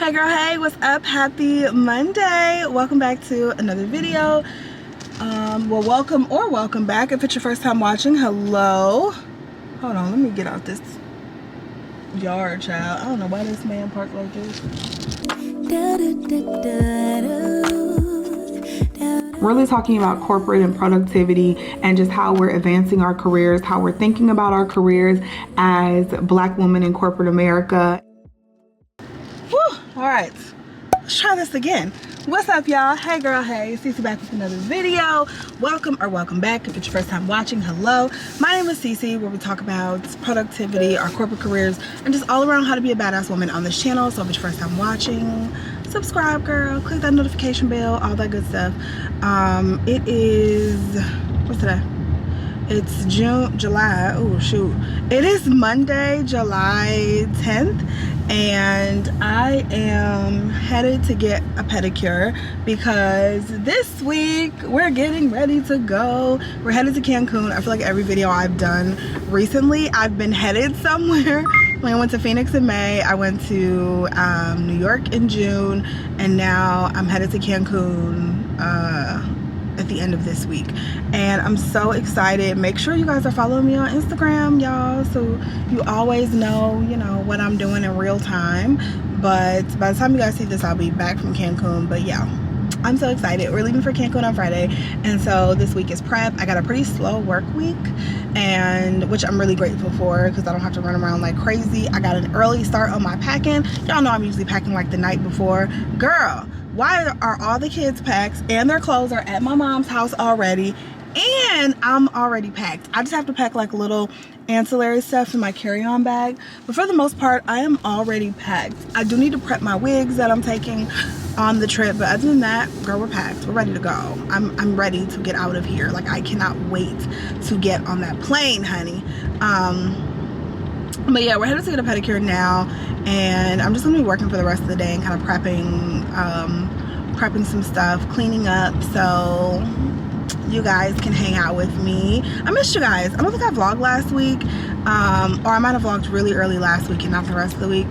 Hey girl, hey, what's up? Happy Monday. Welcome back to another video. Well, welcome back. If it's your first time watching, hello. Hold on, let me get out this yard, child. I don't know why this man parked like this. Really talking about corporate and productivity and just how we're advancing our careers, how we're thinking about our careers as Black women in corporate America. Whew, all right, let's try this again. What's up, y'all? Hey girl, hey, Cece back with another video. Welcome back. If it's your first time watching, hello. My name is Cece, where we talk about productivity, our corporate careers, and just all around how to be a badass woman on this channel. So if it's your first time watching, subscribe, girl, click that notification bell, all that good stuff. It is, what's today? It's July, oh shoot. It is Monday, July 10th, and I am headed to get a pedicure because this week we're getting ready to go. We're headed to Cancun. I feel like every video I've done recently, I've been headed somewhere. I went to Phoenix in May, I went to New York in June, and now I'm headed to Cancun at the end of this week, and I'm so excited. Make sure you guys are following me on Instagram, y'all, so you always know, you know, what I'm doing in real time. But by the time you guys see this, I'll be back from Cancun. But yeah, I'm so excited. We're leaving for Cancun on Friday, and so this week is prep. I got a pretty slow work week, and which I'm really grateful for because I don't have to run around like crazy. I got an early start on my packing. Y'all know I'm usually packing like the night before. Girl, why are all the kids packed and their clothes are at my mom's house already, and I'm already packed? I just have to pack like little ancillary stuff in my carry-on bag, but for the most part I am already packed. I do need to prep my wigs that I'm taking on the trip, but other than that, girl, we're packed. We're ready to go. I'm ready to get out of here. Like, I cannot wait to get on that plane, honey. But yeah, we're headed to get a pedicure now, and I'm just gonna be working for the rest of the day and kind of prepping some stuff, cleaning up, so you guys can hang out with me. I missed you guys. I don't think I vlogged last week, or I might have vlogged really early last week and not the rest of the week.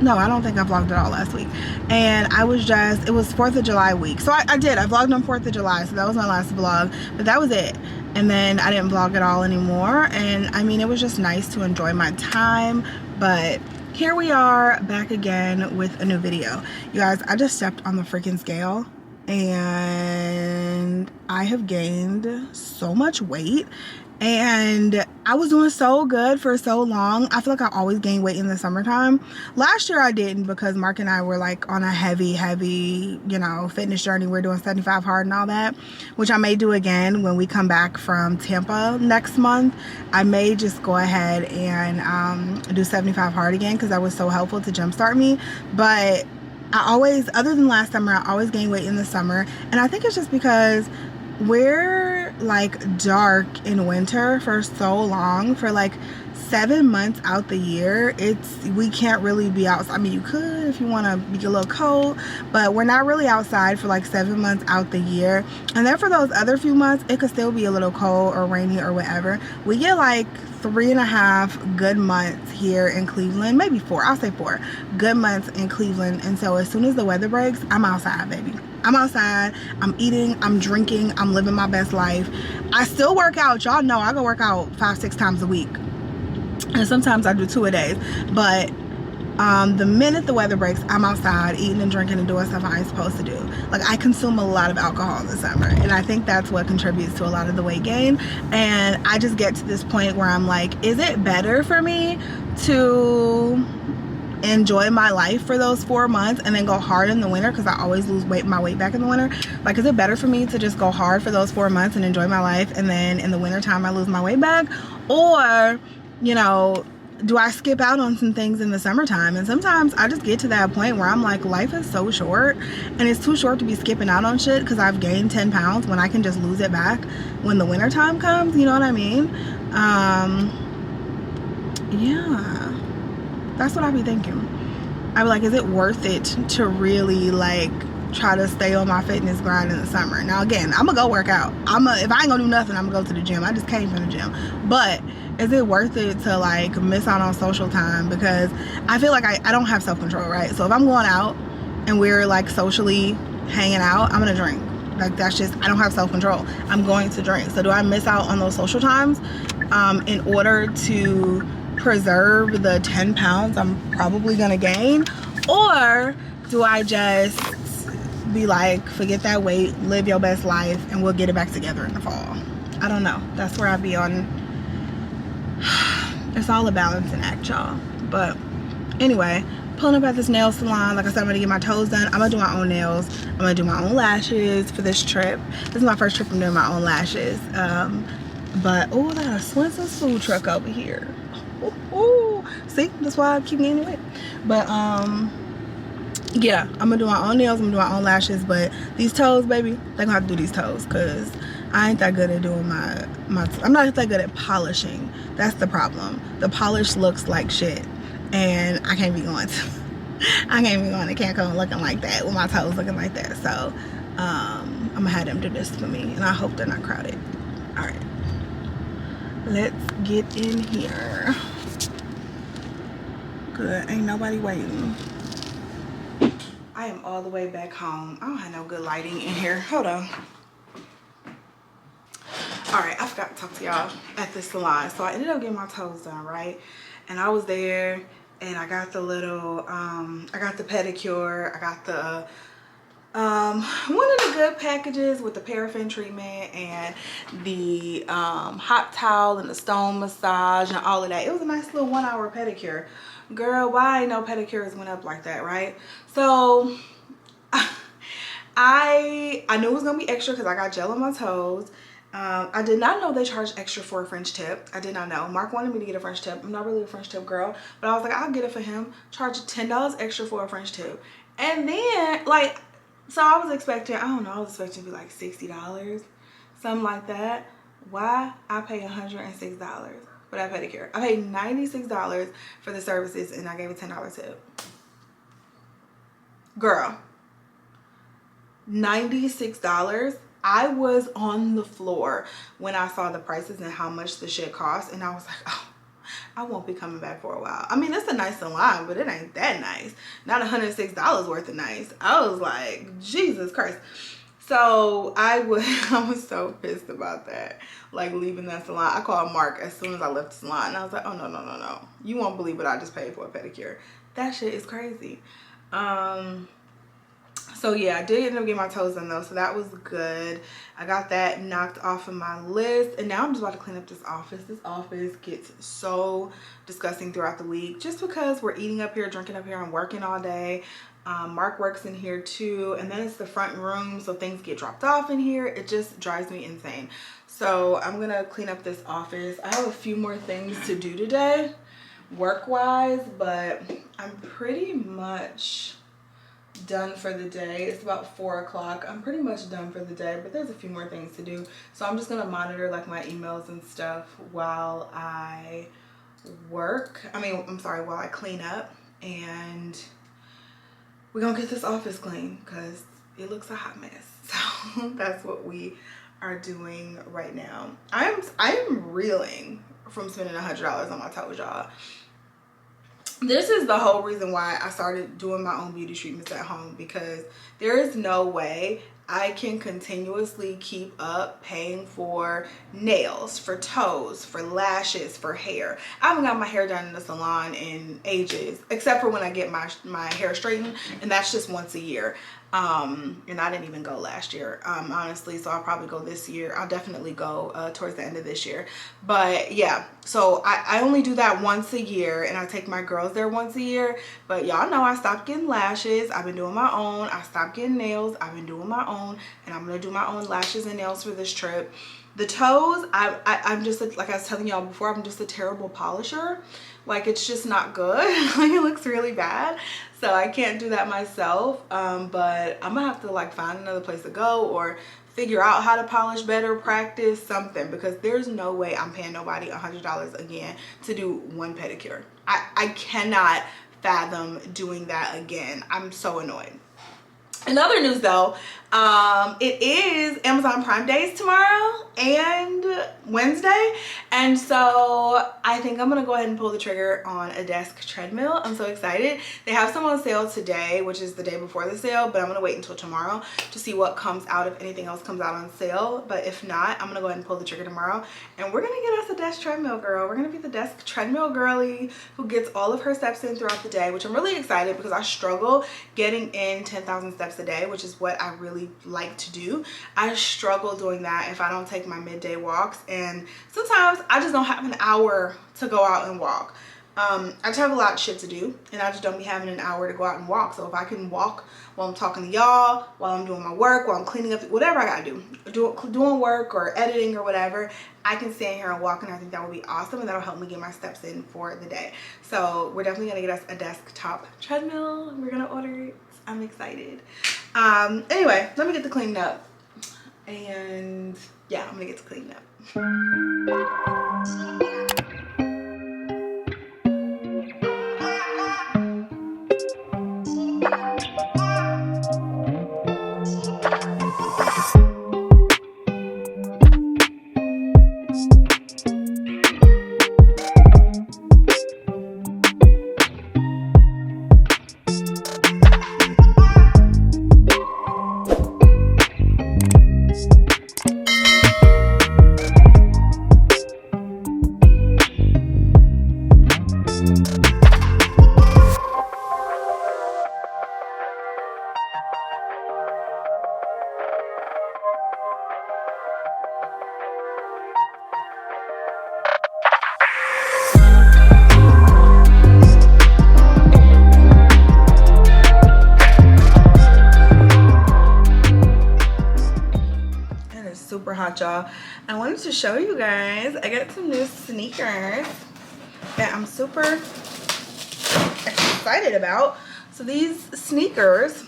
No, I don't think I vlogged at all last week. And I was just, it was 4th of July week. So I vlogged on 4th of July. So that was my last vlog, but that was it. And then I didn't vlog at all anymore. And I mean, it was just nice to enjoy my time. But here we are back again with a new video. You guys, I just stepped on the freaking scale and I have gained so much weight. And I was doing so good for so long. I feel like I always gain weight in the summertime. Last year I didn't, because Mark and I were like on a heavy, you know, fitness journey. We're doing 75 hard and all that, which I may do again when we come back from Tampa next month. I may just go ahead and do 75 hard again, because that was so helpful to jumpstart me. But I always, other than last summer, I always gain weight in the summer. And I think it's just because we're like dark in winter for so long. For like 7 months out the year, we can't really be outside. I mean, you could if you want to be a little cold, but we're not really outside for like 7 months out the year. And then for those other few months, it could still be a little cold or rainy or whatever. We get like 3.5 good months here in Cleveland, maybe 4. I'll say 4 good months in Cleveland. And so as soon as the weather breaks, I'm outside, baby. I'm outside, I'm eating, I'm drinking, I'm living my best life. I still work out. Y'all know I go work out 5-6 times a week. And sometimes I do 2 a day. But the minute the weather breaks, I'm outside eating and drinking and doing stuff I ain't supposed to do. Like, I consume a lot of alcohol in the summer, and I think that's what contributes to a lot of the weight gain. And I just get to this point where I'm like, is it better for me to enjoy my life for those 4 months and then go hard in the winter, because I always lose my weight back in the winter? Like, is it better for me to just go hard for those 4 months and enjoy my life, and then in the winter time I lose my weight back? Or, you know, do I skip out on some things in the summertime? And sometimes I just get to that point where I'm like, life is so short, and it's too short to be skipping out on shit because I've gained 10 pounds when I can just lose it back when the winter time comes. You know what I mean? Yeah, that's what I be thinking. I be like, is it worth it to really like try to stay on my fitness grind in the summer. Now again, I'm gonna go work out. If I ain't gonna do nothing, I'm gonna go to the gym. I just came from the gym. But is it worth it to like miss out on social time? Because I feel like I don't have self-control, right? So if I'm going out and we're like socially hanging out, I'm gonna drink. Like that's just, I don't have self-control. I'm going to drink. So do I miss out on those social times in order to preserve the 10 pounds I'm probably gonna gain? Or do I just be like, forget that weight, live your best life, and we'll get it back together in the fall? I don't know. That's where I be on. It's all a balancing act, y'all. But anyway, pulling up at this nail salon. Like I said, I'm gonna get my toes done. I'm gonna do my own nails. I'm gonna do my own lashes for this trip. This is my first trip I'm doing my own lashes. But oh, they got a Swenson's food truck over here. Ooh. See, that's why I keep gaining weight. But yeah, I'm gonna do my own nails, I'm gonna do my own lashes. But these toes, baby, they're gonna have to do these toes, because I ain't that good at doing my I'm not that good at polishing. That's the problem. The polish looks like shit, and I can't be going to Cancun looking like that with my toes looking like that. So I'm gonna have them do this for me, and I hope they're not crowded. All right, let's get in here. Good, ain't nobody waiting. I am all the way back home. I don't have no good lighting in here. Hold on. All right, I forgot to talk to y'all at the salon. So I ended up getting my toes done, right? And I was there, and I got the little, I got the pedicure. I got the, one of the good packages with the paraffin treatment and the hot towel and the stone massage and all of that. It was a nice little 1 hour pedicure. Girl, why no pedicures went up like that, right? So I knew it was gonna be extra because I got gel on my toes. I did not know they charged extra for a French tip. I did not know. Mark wanted me to get a French tip. I'm not really a French tip girl, but I was like, I'll get it for him. Charge $10 extra for a French tip. And then like, so I was expecting, I don't know, I was expecting to be like $60, something like that. Why? I paid $106 for that pedicure. I paid $96 for the services, and I gave a $10 tip. Girl, $96. I was on the floor when I saw the prices and how much the shit cost, and I was like, oh, I won't be coming back for a while. I mean, it's a nice salon, but it ain't that nice. Not $106 worth of nice. I was like, Jesus Christ. So I was so pissed about that, like leaving that salon. I called Mark as soon as I left the salon, and I was like, oh, no. You won't believe what I just paid for a pedicure. That shit is crazy. So yeah, I did end up getting my toes done though, so that was good. I got that knocked off of my list, and now I'm just about to clean up this office. This office gets so disgusting throughout the week just because we're eating up here, drinking up here, and working all day. Mark works in here too, and then it's the front room, so things get dropped off in here. It just drives me insane. So I'm gonna clean up this office. I have a few more things to do today, work-wise, but I'm pretty much done for the day. It's about 4 o'clock. I'm pretty much done for the day, but there's a few more things to do. So I'm just gonna monitor like my emails and stuff while I work. While I clean up, and we're gonna get this office clean because it looks a hot mess. So that's what we are doing right now. I am reeling from spending $100 on my toes, y'all. This is the whole reason why I started doing my own beauty treatments at home, because there is no way I can continuously keep up paying for nails, for toes, for lashes, for hair. I haven't got my hair done in the salon in ages, except for when I get my hair straightened, and that's just once a year. And I didn't even go last year, honestly, so I'll probably go this year. I'll definitely go towards the end of this year. But yeah, so I only do that once a year, and I take my girls there once a year. But y'all know I stopped getting lashes. I've been doing my own. I stopped getting nails. I've been doing my own, and I'm gonna do my own lashes and nails for this trip. The toes, I'm just, like I was telling y'all before, I'm just a terrible polisher. Like, it's just not good. Like, it looks really bad, so I can't do that myself. But I'm gonna have to like find another place to go, or figure out how to polish better, practice something, because there's no way I'm paying nobody $100 again to do one pedicure. I cannot fathom doing that again. I'm so annoyed. In other news though, it is Amazon Prime Days tomorrow and Wednesday, and so I think I'm gonna go ahead and pull the trigger on a desk treadmill. I'm so excited. They have some on sale today, which is the day before the sale, but I'm gonna wait until tomorrow to see what comes out, if anything else comes out on sale. But if not, I'm gonna go ahead and pull the trigger tomorrow, and we're gonna get us a desk treadmill girl. We're gonna be the desk treadmill girly who gets all of her steps in throughout the day, which I'm really excited because I struggle getting in 10,000 steps a day, which is what I really like to do. I struggle doing that if I don't take my midday walks, and sometimes I just don't have an hour to go out and walk. I just have a lot of shit to do, and I just don't be having an hour to go out and walk. So if I can walk while I'm talking to y'all, while I'm doing my work, while I'm cleaning up, whatever I gotta doing work or editing or whatever, I can stand here and walk, and I think that would be awesome, and that'll help me get my steps in for the day. So we're definitely gonna get us a desktop treadmill. We're gonna order it. I'm excited. Anyway, let me get to cleaning up, and yeah, I'm gonna get to cleaning up. Super hot, y'all. I wanted to show you guys, I got some new sneakers that I'm super excited about. So these sneakers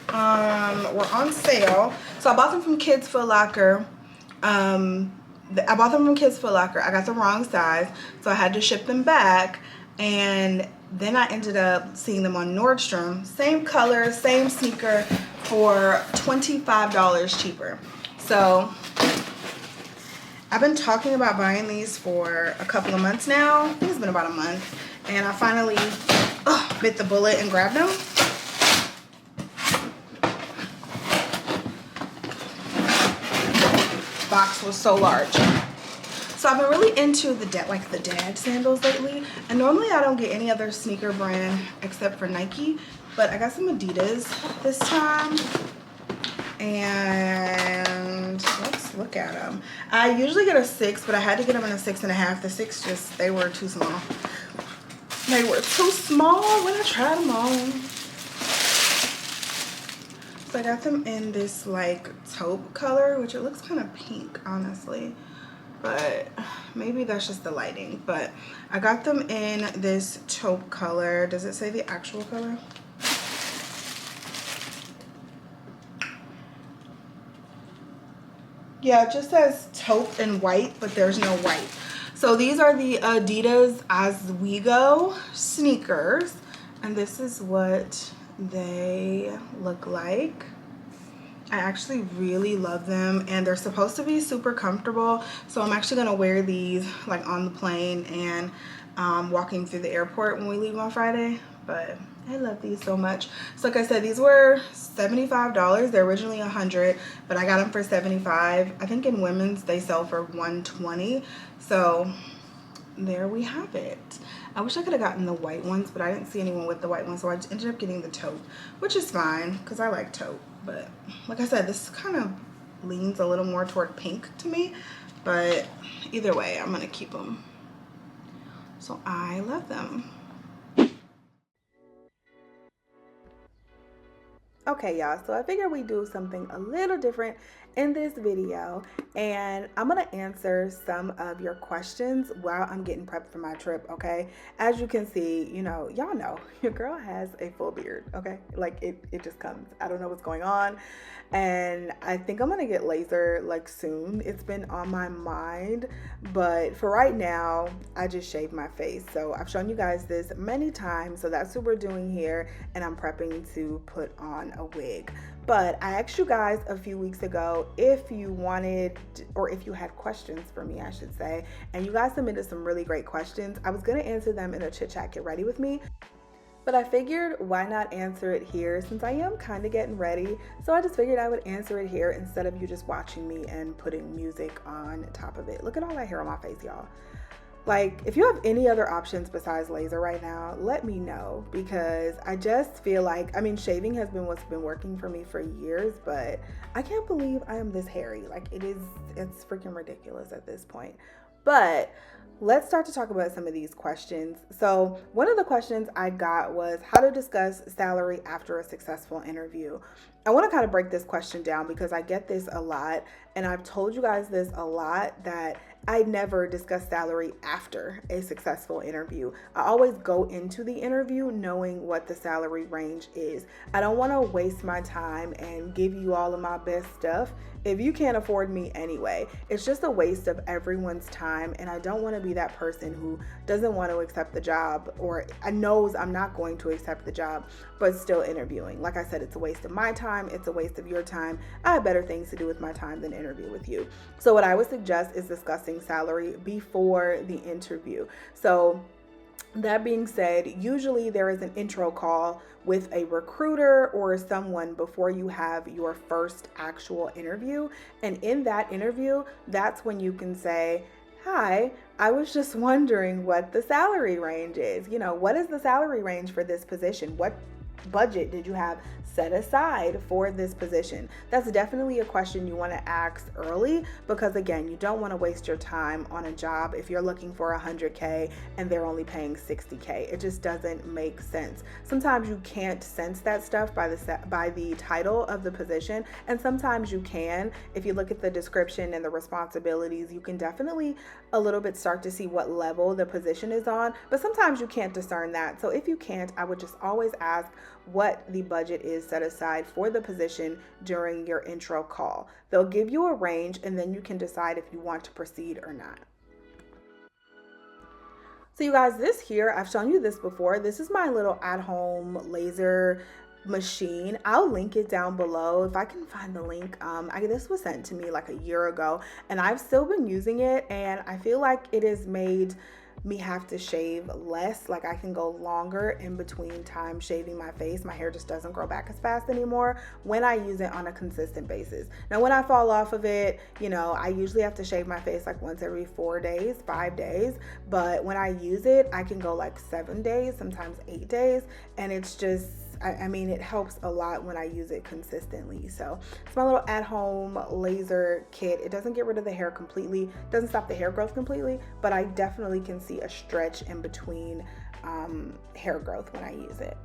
were on sale. So I bought them from Kids Foot Locker. I bought them from Kids Foot Locker. I got the wrong size, so I had to ship them back, and then I ended up seeing them on Nordstrom. Same color, same sneaker, for $25 cheaper. So I've been talking about buying these for a couple of months now. I think it's been about a month, and I finally bit the bullet and grabbed them. Box was so large. So I've been really into the dad sandals lately, and normally I don't get any other sneaker brand except for Nike, but I got some Adidas this time, and let's look at them. I usually get a 6, but I had to get them in a 6.5. The 6 they were too small. They were too small when I tried them on. So I got them in this like taupe color, which it looks kind of pink, honestly, but maybe that's just the lighting. But I got them in this taupe color. Does it say the actual color? Yeah, it just says taupe and white, but there's no white. So these are the Adidas Oswego sneakers, and this is what they look like. I actually really love them, and they're supposed to be super comfortable, so I'm actually gonna wear these like on the plane and walking through the airport when we leave on Friday. But I love these so much. So like I said, these were $75. They're originally $100, but I got them for $75. I think in women's they sell for $120. So there we have it. I wish I could have gotten the white ones, but I didn't see anyone with the white ones, so I ended up getting the taupe, which is fine because I like taupe. But like I said, this kind of leans a little more toward pink to me, but either way, I'm gonna keep them. So I love them. Okay, y'all, so I figured we'd do something a little different in this video, and I'm gonna answer some of your questions while I'm getting prepped for my trip, okay? As you can see, y'all know your girl has a full beard, okay? Like it just comes. I don't know what's going on, and I think I'm gonna get laser like soon. It's been on my mind, but for right now, I just shaved my face. So I've shown you guys this many times, so that's what we're doing here, and I'm prepping to put on a wig. But I asked you guys a few weeks ago if you wanted, or if you had questions for me, I should say, and you guys submitted some really great questions. I was gonna answer them in a chit chat, get ready with me, but I figured why not answer it here since I am kind of getting ready. So I just figured I would answer it here instead of you just watching me and putting music on top of it. Look at all that hair on my face, y'all. Like, if you have any other options besides laser right now, let me know, because I just feel like, shaving has been what's been working for me for years, but I can't believe I am this hairy. Like, it's freaking ridiculous at this point. But let's start to talk about some of these questions. So one of the questions I got was how to discuss salary after a successful interview. I want to kind of break this question down because I get this a lot, and I've told you guys this a lot, that I never discuss salary after a successful interview. I always go into the interview knowing what the salary range is. I don't want to waste my time and give you all of my best stuff if you can't afford me anyway. It's just a waste of everyone's time, and I don't want to be that person who doesn't want to accept the job, or knows I'm not going to accept the job, but still interviewing. Like I said, it's a waste of my time, it's a waste of your time. I have better things to do with my time than interview with you. So what I would suggest is discussing salary before the interview. So that being said, usually there is an intro call with a recruiter or someone before you have your first actual interview. And in that interview, that's when you can say, hi, I was just wondering what the salary range is. What is the salary range for this position? What budget did you have set aside for this position? That's definitely a question you want to ask early, because again, you don't want to waste your time on a job if you're looking for 100K and they're only paying 60K. It just doesn't make sense. Sometimes you can't sense that stuff by the title of the position, and sometimes you can. If you look at the description and the responsibilities, you can definitely a little bit start to see what level the position is on, but sometimes you can't discern that. So if you can't, I would just always ask what the budget is set aside for the position during your intro call. They'll give you a range, and then you can decide if you want to proceed or not. So you guys, this here, I've shown you this before. This is my little at-home laser machine. I'll link it down below if I can find the link. This was sent to me like a year ago, and I've still been using it, and I feel like it has made me have to shave less. Like, I can go longer in between time shaving my face. My hair just doesn't grow back as fast anymore when I use it on a consistent basis. Now, when I fall off of it, I usually have to shave my face like once every 4 days, 5 days. But when I use it, I can go like 7 days, sometimes 8 days. And it's just, it helps a lot when I use it consistently. So it's my little at-home laser kit. It doesn't get rid of the hair completely, doesn't stop the hair growth completely, but I definitely can see a stretch in between hair growth when I use it.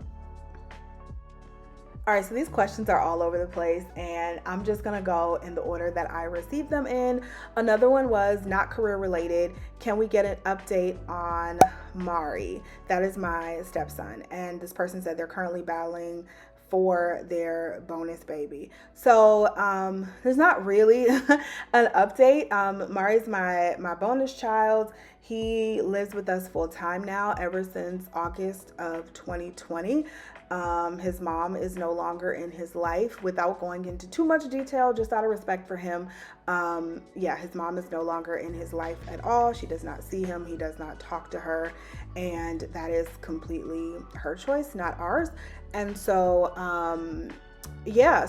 All right, so these questions are all over the place, and I'm just gonna go in the order that I received them in. Another one was not career related. Can we get an update on Mari? That is my stepson, and this person said they're currently battling for their bonus baby. So there's not really an update. Mari's my bonus child. He lives with us full time now ever since August of 2020. His mom is no longer in his life. Without going into too much detail, just out of respect for him, his mom is no longer in his life at all. She does not see him. He does not talk to her, and that is completely her choice, not ours. And so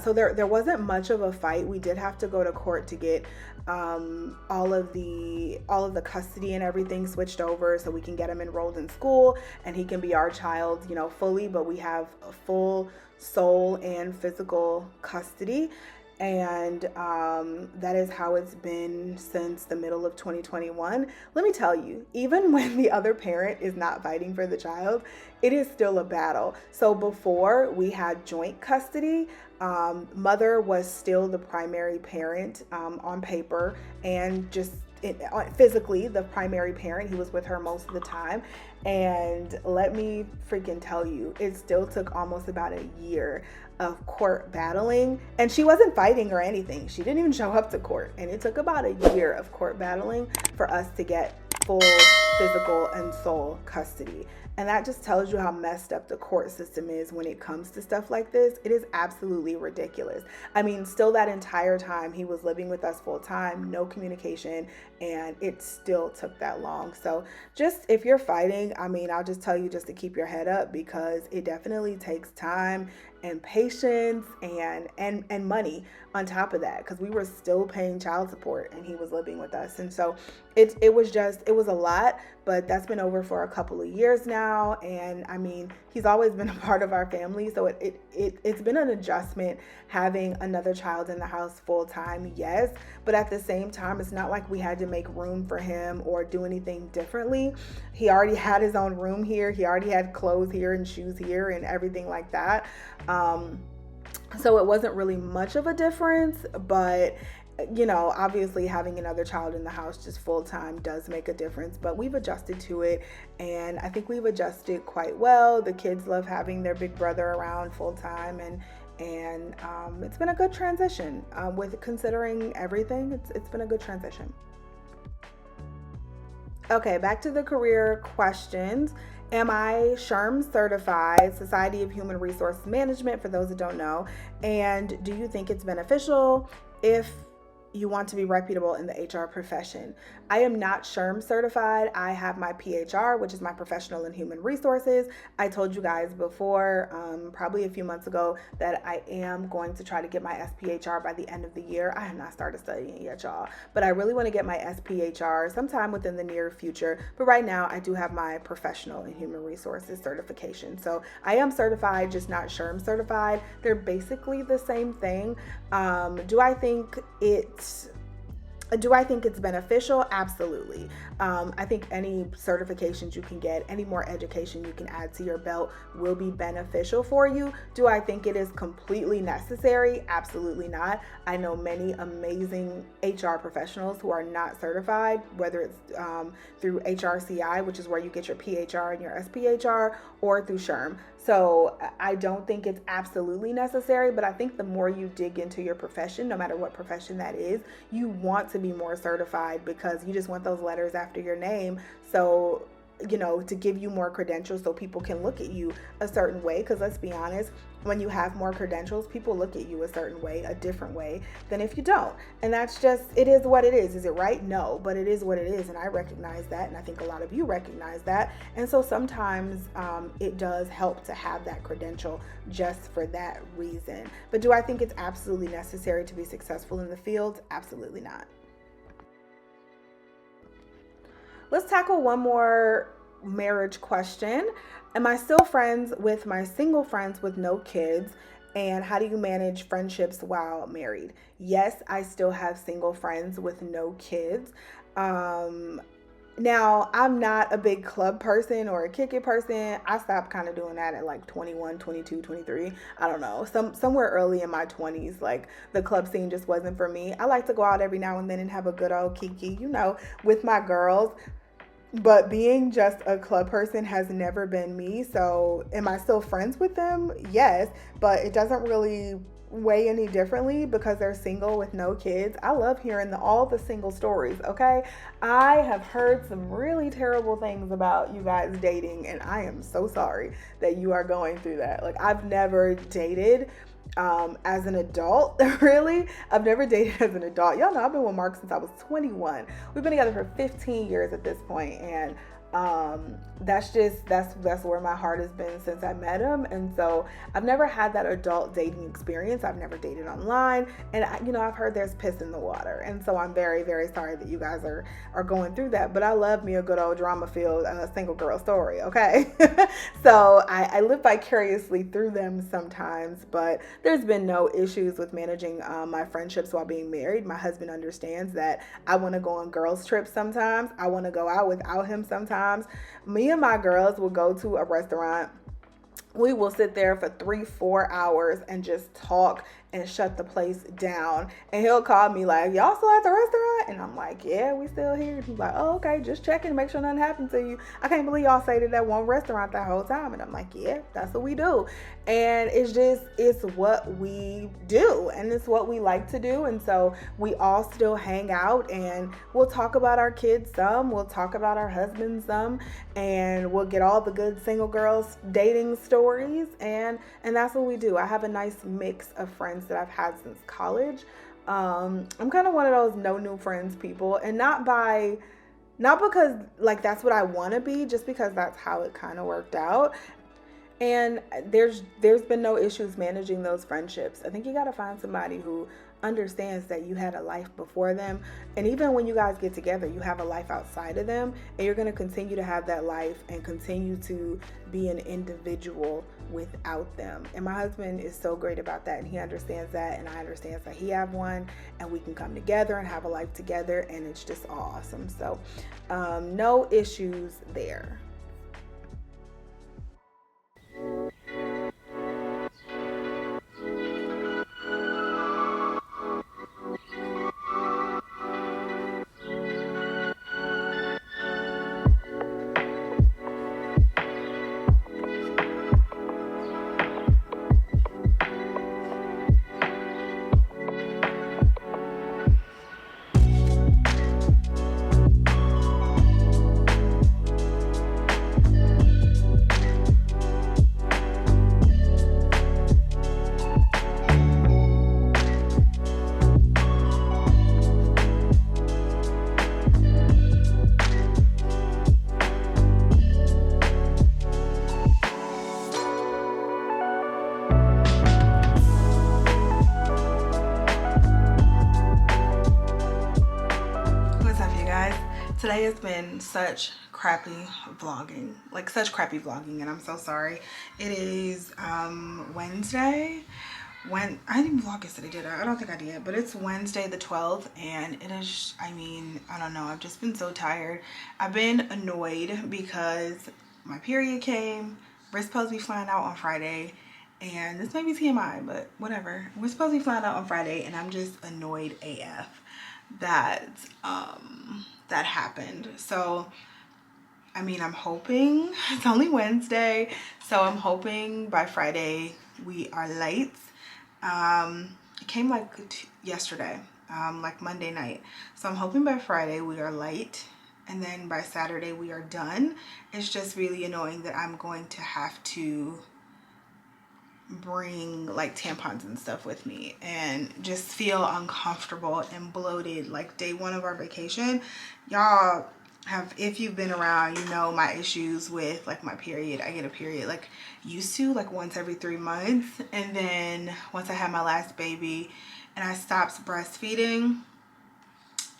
so there wasn't much of a fight. We did have to go to court to get all of the custody and everything switched over so we can get him enrolled in school and he can be our child, fully, but we have a full soul and physical custody. And that is how it's been since the middle of 2021. Let me tell you, even when the other parent is not fighting for the child, it is still a battle. So before we had joint custody, mother was still the primary parent on paper, and just physically the primary parent. He was with her most of the time. And let me freaking tell you, it still took almost about a year of court battling, and she wasn't fighting or anything. She didn't even show up to court, and it took about a year of court battling for us to get full physical and sole custody. And that just tells you how messed up the court system is when it comes to stuff like this. It is absolutely ridiculous. I mean, still that entire time he was living with us full time, no communication, and it still took that long. So just if you're fighting, I mean, I'll just tell you just to keep your head up, because it definitely takes time and patience and money on top of that, because we were still paying child support and he was living with us. And so it was a lot, but that's been over for a couple of years now. And I mean, he's always been a part of our family, so it's been an adjustment having another child in the house full time, yes, but at the same time, it's not like we had to make room for him or do anything differently. He already had his own room here. He already had clothes here and shoes here and everything like that. So it wasn't really much of a difference, but you know, obviously having another child in the house just full time does make a difference, but we've adjusted to it, and I think we've adjusted quite well. The kids love having their big brother around full time, and it's been a good transition. With considering everything, it's been a good transition. Okay, back to the career questions. Am I SHRM certified, Society of Human Resource Management, for those that don't know? And do you think it's beneficial if you want to be reputable in the HR profession? I am not SHRM certified. I have my PHR, which is my professional in human resources. I told you guys before, probably a few months ago, that I am going to try to get my SPHR by the end of the year. I have not started studying yet, y'all, but I really want to get my SPHR sometime within the near future. But right now, I do have my professional in human resources certification. So I am certified, just not SHRM certified. They're basically the same thing. Do I think it's beneficial? Absolutely. I think any certifications you can get, any more education you can add to your belt will be beneficial for you. Do I think it is completely necessary? Absolutely not. I know many amazing HR professionals who are not certified, whether it's through HRCI, which is where you get your PHR and your SPHR, or through SHRM. So I don't think it's absolutely necessary, but I think the more you dig into your profession, no matter what profession that is, you want to be more certified, because you just want those letters after your name. So, you know, to give you more credentials so people can look at you a certain way. Because let's be honest, when you have more credentials, people look at you a certain way, a different way than if you don't. And that's just, it is what it is. Is it right? No, but it is what it is. And I recognize that. And I think a lot of you recognize that. And so sometimes it does help to have that credential just for that reason. But do I think it's absolutely necessary to be successful in the field? Absolutely not. Let's tackle one more marriage question. Am I still friends with my single friends with no kids? And how do you manage friendships while married? Yes, I still have single friends with no kids. Now, I'm not a big club person or a kick it person. I stopped kind of doing that at like 21, 22, 23. I don't know. Somewhere early in my 20s, like the club scene just wasn't for me. I like to go out every now and then and have a good old kiki, you know, with my girls. But being just a club person has never been me. So am I still friends with them? Yes, but it doesn't really weigh any differently because they're single with no kids. I love hearing all the single stories, okay? I have heard some really terrible things about you guys dating, and I am so sorry that you are going through that. Like, I've never dated as an adult, really. I've never dated as an adult. Y'all know I've been with Mark since I was 21. We've been together for 15 years at this point, and That's where my heart has been since I met him. And so I've never had that adult dating experience. I've never dated online, and I've heard there's piss in the water, and so I'm very, very sorry that you guys are going through that. But I love me a good old drama filled single girl story, okay? So I live vicariously through them sometimes, but there's been no issues with managing my friendships while being married. My husband understands that I want to go on girls trips sometimes. I want to go out without him sometimes. Me and my girls will go to a restaurant. We will sit there for 3-4 hours and just talk and shut the place down. And he'll call me like, y'all still at the restaurant? And I'm like, yeah, we still here. He's like, oh, okay, just checking to make sure nothing happened to you. I can't believe y'all stayed at that one restaurant that whole time. And I'm like, yeah, that's what we do. And it's what we do, and it's what we like to do. And so we all still hang out, and we'll talk about our kids some, we'll talk about our husbands some, and we'll get all the good single girls dating stories, and that's what we do. I have a nice mix of friends that I've had since college. I'm kind of one of those no new friends people, and not because like that's what I want to be, just because that's how it kind of worked out. And there's been no issues managing those friendships. I think you got to find somebody who understands that you had a life before them, and even when you guys get together, you have a life outside of them, and you're going to continue to have that life and continue to be an individual without them. And my husband is so great about that, and he understands that, and I understand that he have one, and we can come together and have a life together, and it's just awesome. So no issues there. Today has been such crappy vlogging, and I'm so sorry. It is Wednesday. I didn't even vlog yesterday, did I? I don't think I did, but it's Wednesday the 12th, and it is, I don't know, I've just been so tired. I've been annoyed because my period came. We're supposed to be flying out on Friday, and this may be TMI, but whatever. We're supposed to be flying out on Friday, and I'm just annoyed AF that that happened. So I'm hoping, it's only Wednesday, so I'm hoping by Friday we are late. It came like yesterday, like Monday night, so I'm hoping by Friday we are late, and then by Saturday we are done. It's just really annoying that I'm going to have to bring like tampons and stuff with me and just feel uncomfortable and bloated like day one of our vacation. Y'all have, if you've been around, you know my issues with like my period. I get a period like used to like once every 3 months, and then once I had my last baby and I stopped breastfeeding,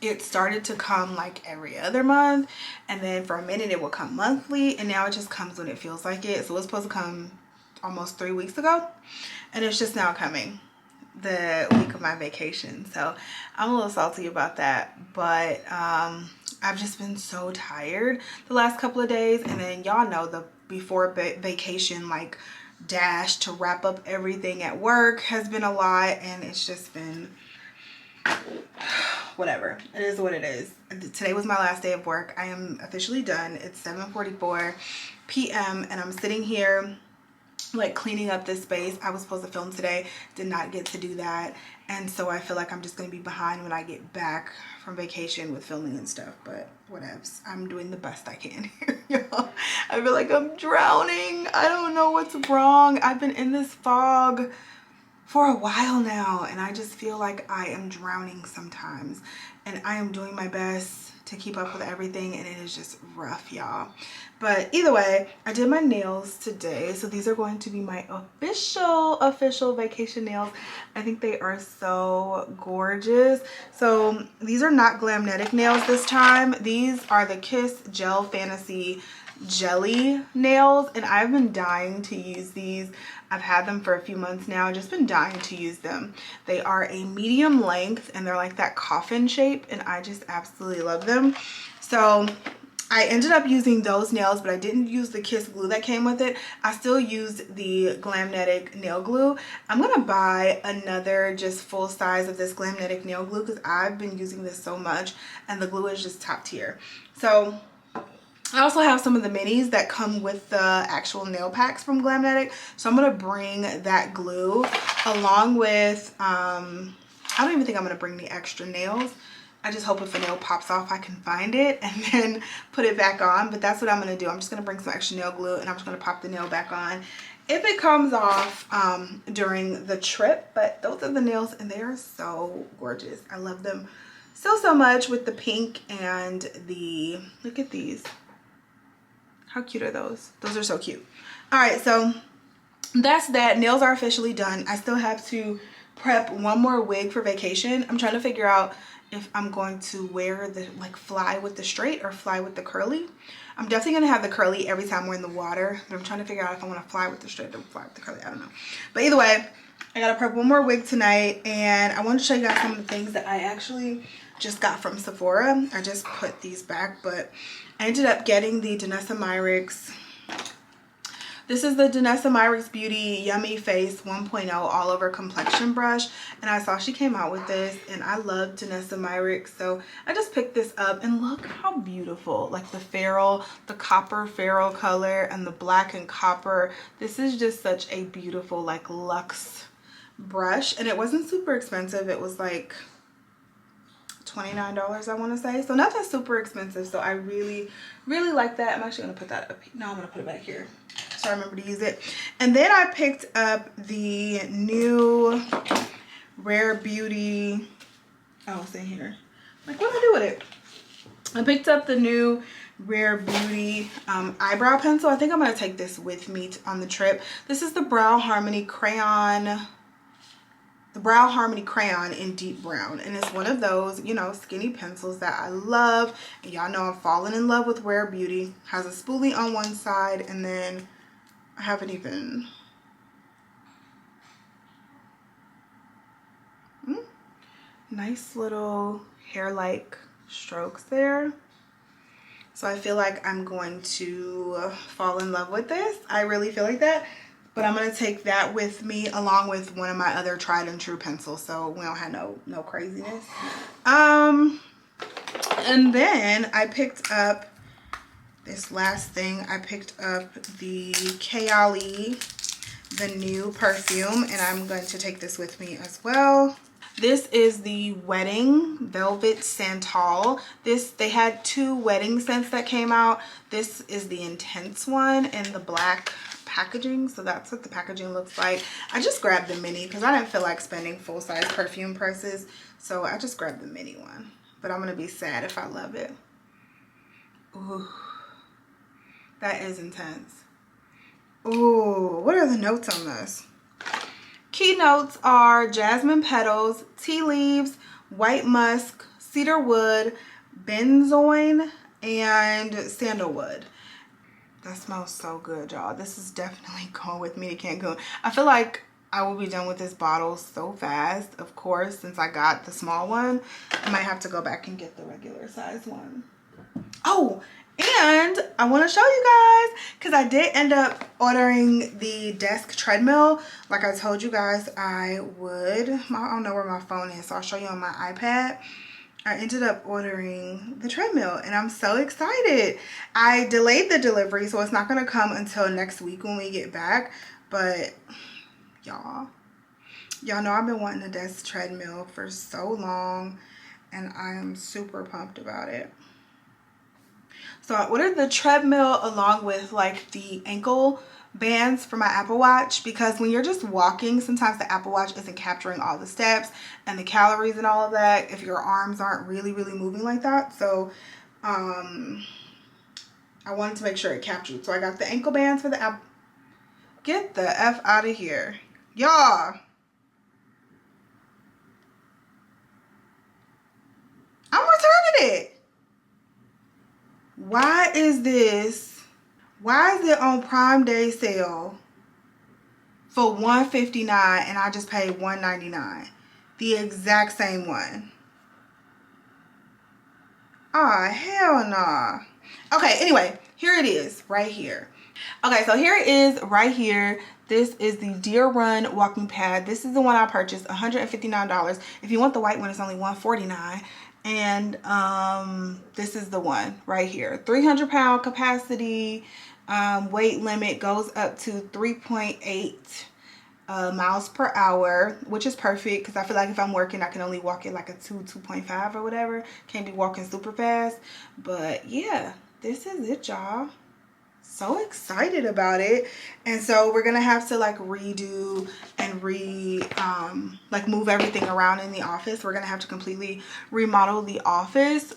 it started to come like every other month, and then for a minute it would come monthly, and now it just comes when it feels like it. So it was supposed to come almost 3 weeks ago, and it's just now coming the week of my vacation. So I'm a little salty about that, but I've just been so tired the last couple of days, and then y'all know the before vacation like dash to wrap up everything at work has been a lot, and it's just been whatever. It is what it is. Today was my last day of work. I am officially done. It's 7:44 p.m. and I'm sitting here like cleaning up this space. I was supposed to film today, did not get to do that, and so I feel like I'm just gonna be behind when I get back from vacation with filming and stuff, but whatevs. I'm doing the best I can here, y'all. I feel like I'm drowning. I don't know what's wrong. I've been in this fog for a while now, and I just feel like I am drowning sometimes, and I am doing my best to keep up with everything, and it is just rough, y'all. But either way, I did my nails today, so these are going to be my official vacation nails. I think they are so gorgeous. So these are not Glamnetic nails this time. These are the Kiss Gel Fantasy Jelly nails, and I've been dying to use these. I've had them for a few months now, just been dying to use them. They are a medium length and they're like that coffin shape, and I just absolutely love them. So I ended up using those nails, but I didn't use the Kiss glue that came with it. I still used the Glamnetic nail glue. I'm gonna buy another just full size of this Glamnetic nail glue because I've been using this so much and the glue is just top tier. So I also have some of the minis that come with the actual nail packs from Glamnetic. So I'm going to bring that glue along with, I don't even think I'm going to bring the extra nails. I just hope if a nail pops off, I can find it and then put it back on. But that's what I'm going to do. I'm just going to bring some extra nail glue and I'm just going to pop the nail back on if it comes off during the trip. But those are the nails and they are so gorgeous. I love them so much with the pink and the, look at these. How cute are those? Those are so cute. All right, so that's that. Nails are officially done. I still have to prep one more wig for vacation. I'm trying to figure out if I'm going to wear the like fly with the straight or fly with the curly. I'm definitely gonna have the curly every time we're in the water, but I'm trying to figure out if I want to fly with the straight or fly with the curly. I don't know. But either way, I gotta prep one more wig tonight, and I want to show you guys some of the things that I actually just got from Sephora. I just put these back, but I ended up getting the Danessa Myricks. This is the Danessa Myricks Beauty Yummy Face 1.0 all over complexion brush, and I saw she came out with this, and I love Danessa Myricks, so I just picked this up, and look how beautiful, like the ferrule, the copper ferrule color and the black and copper. This is just such a beautiful like luxe brush, and it wasn't super expensive. It was like $29, I want to say, so nothing super expensive. So I really like that. I'm actually gonna put that up. No, I'm gonna put it back here so I remember to use it. And then I picked up the new Rare Beauty, oh, it's in here, like what do I do with it? I picked up the new Rare Beauty eyebrow pencil. I think I'm gonna take this with me on the trip. This is the Brow Harmony crayon, the Brow Harmony crayon in deep brown, and it's one of those, you know, skinny pencils that I love. And y'all know I'm falling in love with Rare Beauty. Has a spoolie on one side, and then I haven't even nice little hair-like strokes there. So I feel like I'm going to fall in love with this. I really feel like that. But I'm going to take that with me along with one of my other tried and true pencils, so we don't have no craziness. And then I picked up this last thing. I picked up the Kayali, the new perfume, and I'm going to take this with me as well. This is the Wedding Velvet Santal. They had two wedding scents that came out. This is the intense one and the black packaging, so that's what the packaging looks like. I just grabbed the mini because I didn't feel like spending full-size perfume prices, so I just grabbed the mini one. But I'm gonna be sad if I love it. Ooh, that is intense. Ooh, what are the notes on this? Key notes are jasmine petals, tea leaves, white musk, cedar wood, benzoin, and sandalwood. That smells so good, y'all. This is definitely going with me to Cancun. I feel like I will be done with this bottle so fast. Of course, since I got the small one, I might have to go back and get the regular size one. Oh, and I want to show you guys, because I did end up ordering the desk treadmill. Like I told you guys I would. I don't know where my phone is, so I'll show you on my iPad. I ended up ordering the treadmill, and I'm so excited. I delayed the delivery, so it's not going to come until next week when we get back. But y'all know I've been wanting a desk treadmill for so long, and I am super pumped about it. So I ordered the treadmill along with like the ankle bands for my Apple Watch, because when you're just walking, sometimes the Apple Watch isn't capturing all the steps and the calories and all of that if your arms aren't really moving like that. So I wanted to make sure it captured. So I got the ankle bands for the Apple. Get the F out of here, y'all. I'm returning it. Why is this? Why is it on Prime Day sale for $159 and I just paid $199? The exact same one. Ah, hell nah. Okay, anyway, here it is right here. Okay, so here it is right here. This is the Deer Run walking pad. This is the one I purchased, $159. If you want the white one, it's only $149. And this is the one right here. 300-pound capacity. Weight limit goes up to 3.8 miles per hour, which is perfect because I feel like if I'm working, I can only walk at like a 2.5 or whatever. Can't be walking super fast. But yeah, this is it, y'all. So excited about it. And so we're gonna have to like redo and like move everything around in the office. We're gonna have to completely remodel the office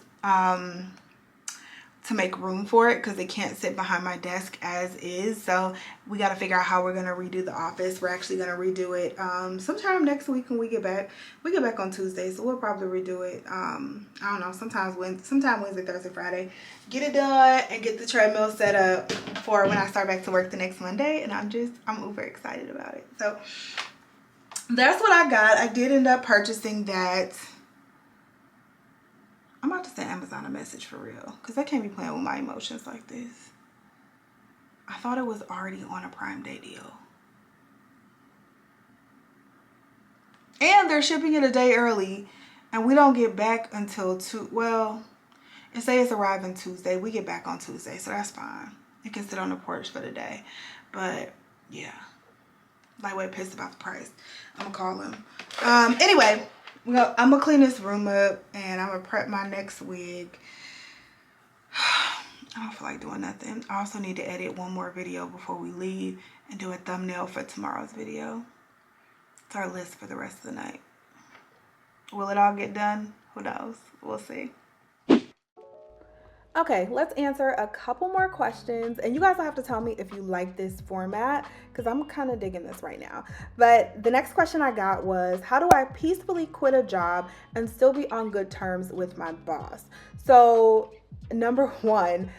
to make room for it because it can't sit behind my desk as is. So we got to figure out how we're going to redo the office. We're actually going to redo it sometime next week when we get back. We get back on Tuesday, so we'll probably redo it. I don't know, sometime Wednesday, Thursday, Friday. Get it done and get the treadmill set up for when I start back to work the next Monday. And I'm uber excited about it. So that's what I got. I did end up purchasing that. I'm about to send Amazon a message for real because I can't be playing with my emotions like this. I thought it was already on a Prime Day deal. And they're shipping it a day early and we don't get back until it says it's arriving Tuesday. We get back on Tuesday, so that's fine. It can sit on the porch for the day. But yeah, lightweight pissed about the price. I'm gonna call him. Anyway. Well, I'm gonna clean this room up and I'm gonna prep my next wig. I don't feel like doing nothing. I also need to edit one more video before we leave and do a thumbnail for tomorrow's video. It's our list for the rest of the night. Will it all get done? Who knows? We'll see. Okay, let's answer a couple more questions. And you guys will have to tell me if you like this format because I'm kind of digging this right now. But the next question I got was, how do I peacefully quit a job and still be on good terms with my boss? So number one,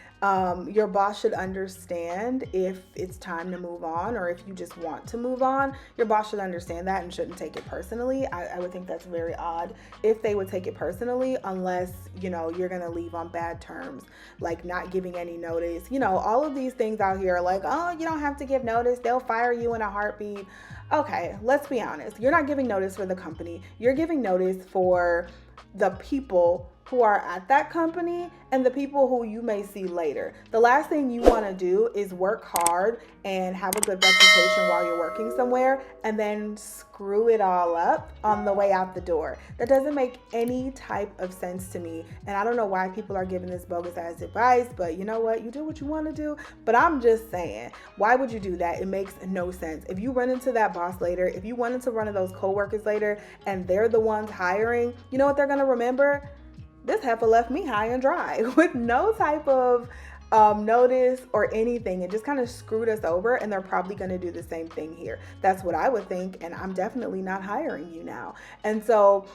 your boss should understand if it's time to move on or if you just want to move on. Your boss should understand that and shouldn't take it personally. I would think that's very odd if they would take it personally, unless, you're going to leave on bad terms, like not giving any notice. All of these things out here are like, oh, you don't have to give notice. They'll fire you in a heartbeat. Okay, let's be honest. You're not giving notice for the company. You're giving notice for the people who are at that company and the people who you may see later. The last thing you want to do is work hard and have a good reputation while you're working somewhere and then screw it all up on the way out the door. That doesn't make any type of sense to me. And I don't know why people are giving this bogus ass advice, but you know what? You do what you want to do. But I'm just saying, why would you do that? It makes no sense. If you run into that boss later, if you run into one of those coworkers later and they're the ones hiring, you know what they're going to remember? This heifer left me high and dry with no type of notice or anything. It just kind of screwed us over, and they're probably going to do the same thing here. That's what I would think, and I'm definitely not hiring you now. And so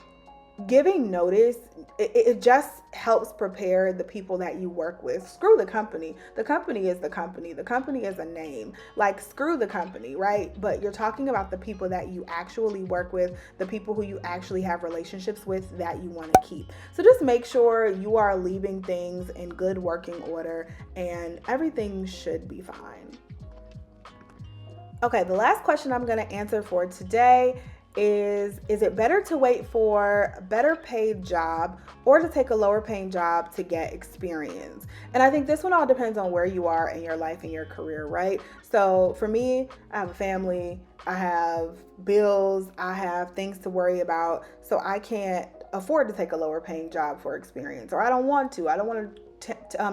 giving notice, it just helps prepare the people that you work with. Screw the company. The company is the company. The company is a name. Like, screw the company, right? But you're talking about the people that you actually work with, the people who you actually have relationships with that you want to keep. So just make sure you are leaving things in good working order and everything should be fine. Okay, the last question I'm going to answer for today is it better to wait for a better paid job or to take a lower paying job to get experience? And I think this one all depends on where you are in your life and your career, right? So for me, I have a family, I have bills, I have things to worry about. So I can't afford to take a lower paying job for experience, or I don't want to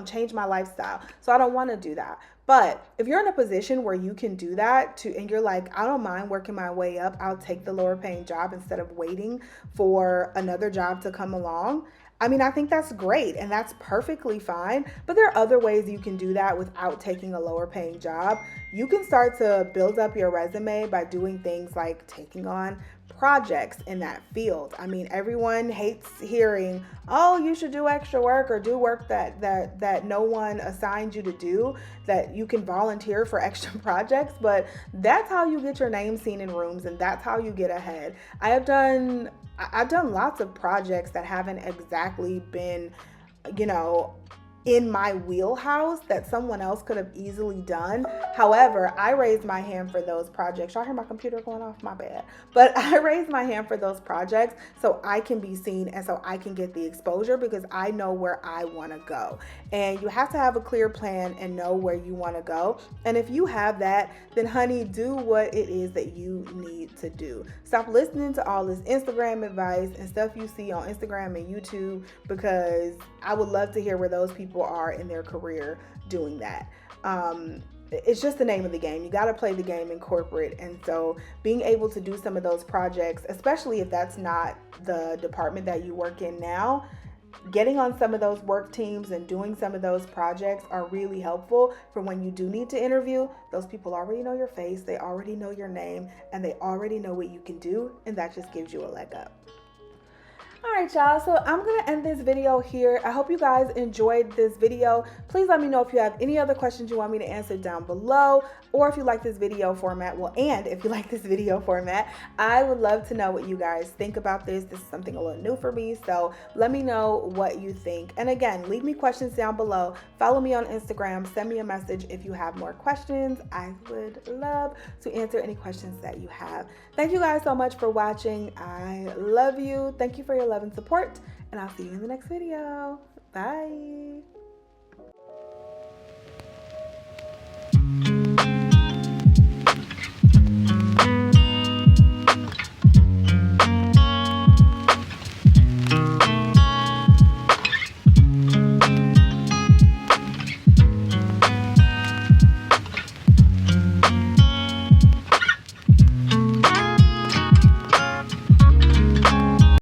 change my lifestyle. So I don't want to do that. But if you're in a position where you can do that and you're like, I don't mind working my way up, I'll take the lower paying job instead of waiting for another job to come along. I mean, I think that's great and that's perfectly fine. But there are other ways you can do that without taking a lower paying job. You can start to build up your resume by doing things like taking on projects in that field. I mean, everyone hates hearing, "Oh, you should do extra work or do work that no one assigned you to do, that you can volunteer for extra projects." But that's how you get your name seen in rooms, and that's how you get ahead. I've done lots of projects that haven't exactly been, you know, in my wheelhouse that someone else could have easily done. However, I raised my hand for those projects. Y'all hear my computer going off? My bad. But I raised my hand for those projects so I can be seen and so I can get the exposure because I know where I want to go. And you have to have a clear plan and know where you want to go. And if you have that, then honey, do what it is that you need to do. Stop listening to all this Instagram advice and stuff you see on Instagram and YouTube, because I would love to hear where those people are in their career doing that. It's just the name of the game. You got to play the game in corporate. And so being able to do some of those projects, especially if that's not the department that you work in now, getting on some of those work teams and doing some of those projects are really helpful for when you do need to interview. Those people already know your face, they already know your name, and they already know what you can do. And that just gives you a leg up. All right, y'all, so I'm going to end this video here. I hope you guys enjoyed this video. Please let me know if you have any other questions you want me to answer down below, or if you like this video format. And if you like this video format, I would love to know what you guys think about this. This is something a little new for me, so let me know what you think. And again, leave me questions down below. Follow me on Instagram. Send me a message if you have more questions. I would love to answer any questions that you have. Thank you guys so much for watching. I love you. Thank you for your love and support, and I'll see you in the next video. Bye.